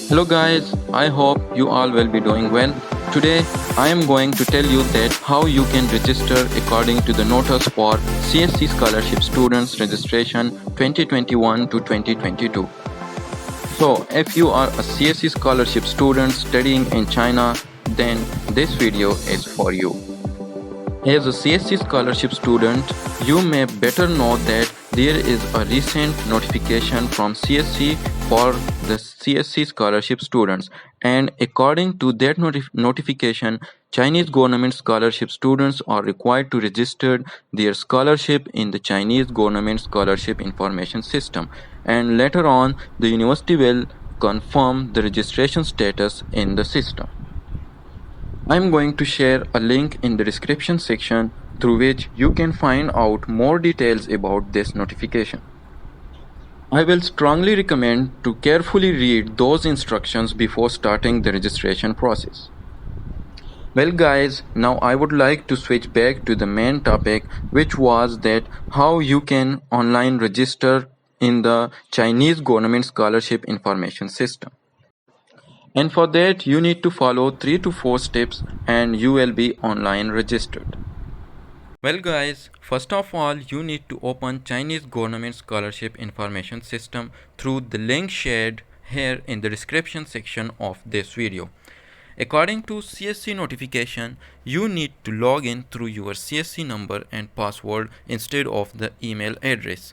Hello guys, I hope you all will be doing well. Today I am going to tell you that how you can register according to the notice for CSC Scholarship Students Registration 2021 to 2022. So if you are a CSC Scholarship student studying in China, then this video is for you. As a CSC Scholarship student, you may better know that there is a recent notification from CSC for the CSC Scholarship students, and according to that notification, Chinese government scholarship students are required to register their scholarship in the Chinese government scholarship information system, and later on the university will confirm the registration status in the system. I'm going to share a link in the description section through which you can find out more details about this notification. I will strongly recommend to carefully read those instructions before starting the registration process. Well guys, now I would like to switch back to the main topic, which was that how you can online register in the Chinese government scholarship information system. And for that you need to follow 3 to 4 steps and you will be online registered. Well guys, first of all you need to open Chinese government scholarship information system through the link shared here in the description section of this video. According to CSC notification, you need to log in through your CSC number and password instead of the email address.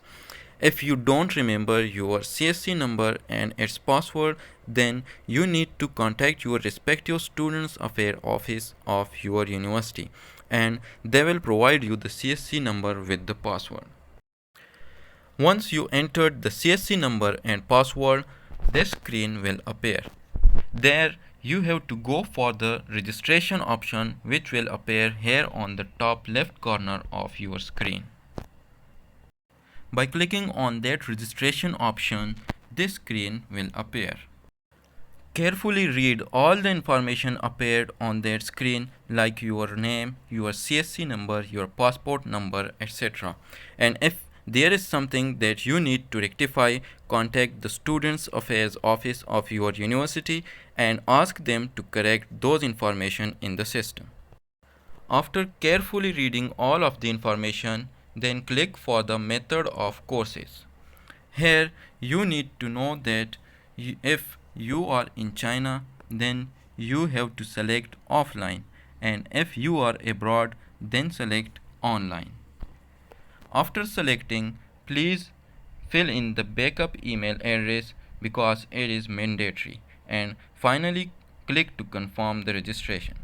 If you don't remember your CSC number and its password, then you need to contact your respective Students Affairs office of your university and they will provide you the CSC number with the password. Once you entered the CSC number and password, this screen will appear. There you have to go for the registration option, which will appear here on the top left corner of your screen. By clicking on that registration option, this screen will appear. Carefully read all the information appeared on that screen, like your name, your CSC number, your passport number, etc. And if there is something that you need to rectify, contact the Students Affairs office of your university and ask them to correct those information in the system. After carefully reading all of the information, then click for the method of courses. Here you need to know that if you are in China, then you have to select offline, and if you are abroad, then select online. After selecting, please fill in the backup email address because it is mandatory, and finally click to confirm the registration.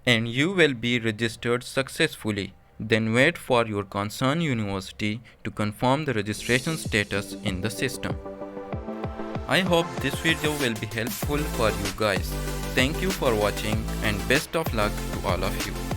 And you will be registered successfully. Then wait for your concerned university to confirm the registration status in the system. I hope this video will be helpful for you guys. Thank you for watching and best of luck to all of you.